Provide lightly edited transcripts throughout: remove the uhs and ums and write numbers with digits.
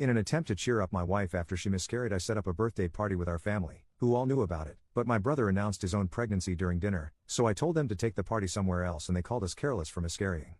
In an attempt to cheer up my wife after she miscarried, I set up a birthday party with our family, who all knew about it, but my brother announced his own pregnancy during dinner, so I told them to take the party somewhere else and they called us careless for miscarrying.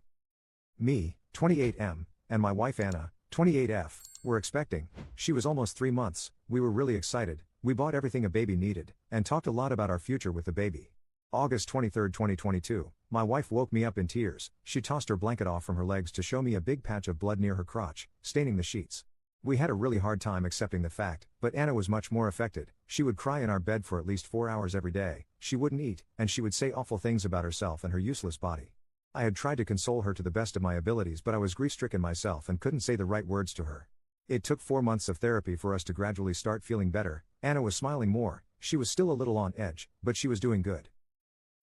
Me, 28M, and my wife Anna, 28F, were expecting. She was almost 3 months, we were really excited, we bought everything a baby needed, and talked a lot about our future with the baby. August 23, 2022, my wife woke me up in tears. She tossed her blanket off from her legs to show me a big patch of blood near her crotch, staining the sheets. We had a really hard time accepting the fact, but Anna was much more affected. She would cry in our bed for at least 4 hours every day, she wouldn't eat, and she would say awful things about herself and her useless body. I had tried to console her to the best of my abilities, but I was grief-stricken myself and couldn't say the right words to her. It took 4 months of therapy for us to gradually start feeling better. Anna was smiling more, she was still a little on edge, but she was doing good.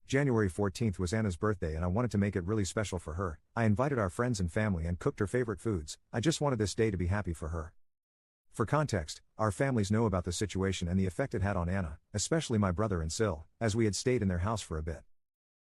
January 14th was Anna's birthday and I wanted to make it really special for her. I invited our friends and family and cooked her favorite foods. I just wanted this day to be happy for her. For context, our families know about the situation and the effect it had on Anna, especially my brother and Sil, as we had stayed in their house for a bit.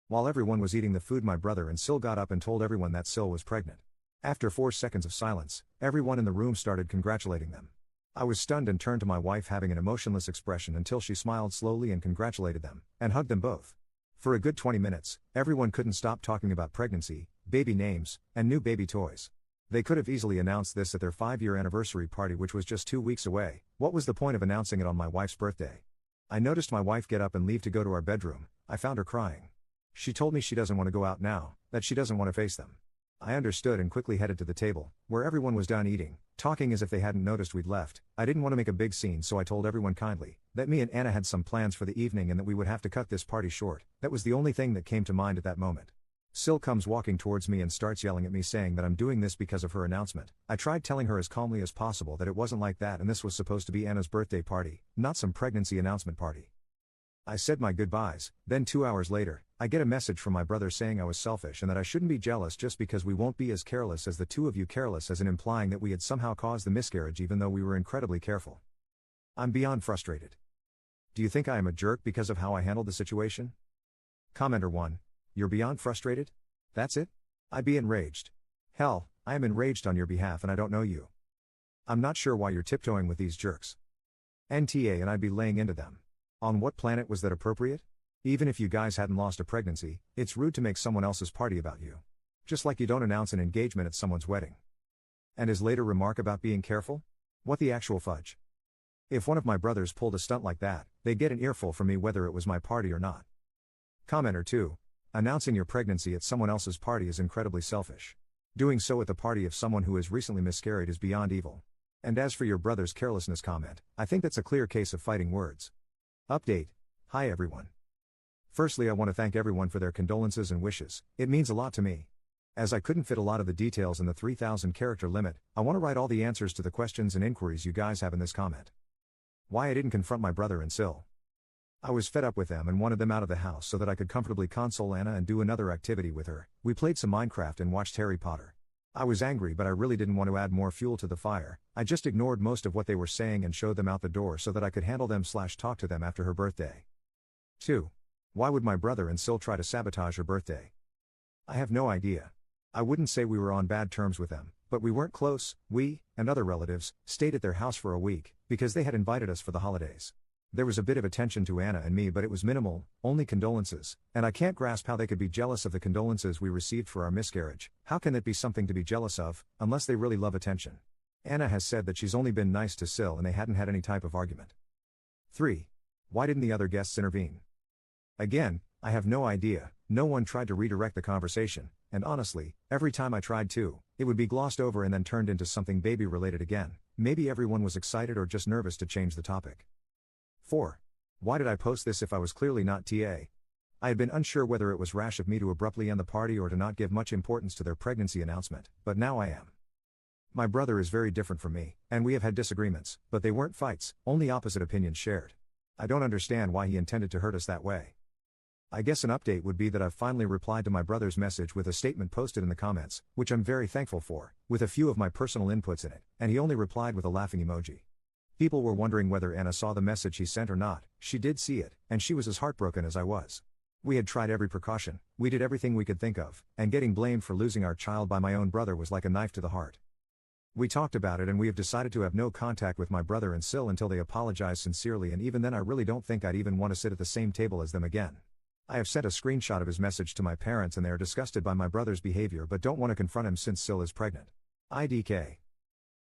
While everyone was eating the food, my brother and Sil got up and told everyone that Sil was pregnant. After 4 seconds of silence, everyone in the room started congratulating them. I was stunned and turned to my wife having an emotionless expression until she smiled slowly and congratulated them, and hugged them both. For a good 20 minutes, everyone couldn't stop talking about pregnancy, baby names, and new baby toys. They could have easily announced this at their 5-year anniversary party, which was just 2 weeks away. What was the point of announcing it on my wife's birthday? I noticed my wife get up and leave to go to our bedroom. I found her crying. She told me she doesn't want to go out now, that she doesn't want to face them. I understood and quickly headed to the table, where everyone was done eating, talking as if they hadn't noticed we'd left. I didn't want to make a big scene, so I told everyone kindly that me and Anna had some plans for the evening and that we would have to cut this party short. That was the only thing that came to mind at that moment. Sil comes walking towards me and starts yelling at me, saying that I'm doing this because of her announcement. I tried telling her as calmly as possible that it wasn't like that and this was supposed to be Anna's birthday party, not some pregnancy announcement party. I said my goodbyes. Then 2 hours later, I get a message from my brother saying I was selfish and that I shouldn't be jealous just because we won't be as careless as the two of you, careless as in implying that we had somehow caused the miscarriage even though we were incredibly careful. I'm beyond frustrated. Do you think I am a jerk because of how I handled the situation? Commenter 1. You're beyond frustrated? That's it? I'd be enraged. Hell, I am enraged on your behalf and I don't know you. I'm not sure why you're tiptoeing with these jerks. NTA, and I'd be laying into them. On what planet was that appropriate? Even if you guys hadn't lost a pregnancy, it's rude to make someone else's party about you. Just like you don't announce an engagement at someone's wedding. And his later remark about being careful? What the actual fudge? If one of my brothers pulled a stunt like that, they'd get an earful from me whether it was my party or not. Commenter 2. Announcing your pregnancy at someone else's party is incredibly selfish. Doing so at the party of someone who has recently miscarried is beyond evil. And as for your brother's carelessness comment, I think that's a clear case of fighting words. Update. Hi everyone. Firstly, I want to thank everyone for their condolences and wishes. It means a lot to me. As I couldn't fit a lot of the details in the 3,000 character limit, I want to write all the answers to the questions and inquiries you guys have in this comment. Why I didn't confront my brother and Sil. I was fed up with them and wanted them out of the house so that I could comfortably console Anna and do another activity with her. We played some Minecraft and watched Harry Potter. I was angry, but I really didn't want to add more fuel to the fire. I just ignored most of what they were saying and showed them out the door so that I could handle them/talk to them after her birthday. 2. Why would my brother and Sil try to sabotage her birthday? I have no idea. I wouldn't say we were on bad terms with them, but we weren't close. We, and other relatives, stayed at their house for a week, because they had invited us for the holidays. There was a bit of attention to Anna and me, but it was minimal, only condolences, and I can't grasp how they could be jealous of the condolences we received for our miscarriage. How can that be something to be jealous of, unless they really love attention? Anna has said that she's only been nice to Sil and they hadn't had any type of argument. 3. Why didn't the other guests intervene? Again, I have no idea. No one tried to redirect the conversation, and honestly, every time I tried to, it would be glossed over and then turned into something baby related again. Maybe everyone was excited or just nervous to change the topic. 4. Why did I post this if I was clearly not TA? I had been unsure whether it was rash of me to abruptly end the party or to not give much importance to their pregnancy announcement, but now I am. My brother is very different from me, and we have had disagreements, but they weren't fights, only opposite opinions shared. I don't understand why he intended to hurt us that way. I guess an update would be that I've finally replied to my brother's message with a statement posted in the comments, which I'm very thankful for, with a few of my personal inputs in it, and he only replied with a laughing emoji. People were wondering whether Anna saw the message he sent or not. She did see it, and she was as heartbroken as I was. We had tried every precaution, we did everything we could think of, and getting blamed for losing our child by my own brother was like a knife to the heart. We talked about it and we have decided to have no contact with my brother and Sil until they apologize sincerely, and even then I really don't think I'd even want to sit at the same table as them again. I have sent a screenshot of his message to my parents and they are disgusted by my brother's behavior but don't want to confront him since Sil is pregnant. IDK.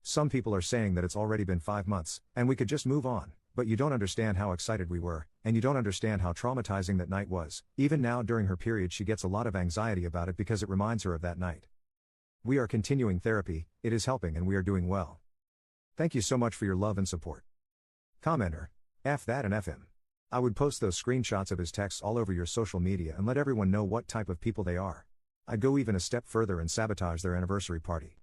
Some people are saying that it's already been 5 months, and we could just move on, but you don't understand how excited we were, and you don't understand how traumatizing that night was. Even now during her period she gets a lot of anxiety about it because it reminds her of that night. We are continuing therapy, it is helping and we are doing well. Thank you so much for your love and support. Commenter. F that and F him. I would post those screenshots of his texts all over your social media and let everyone know what type of people they are. I'd go even a step further and sabotage their anniversary party.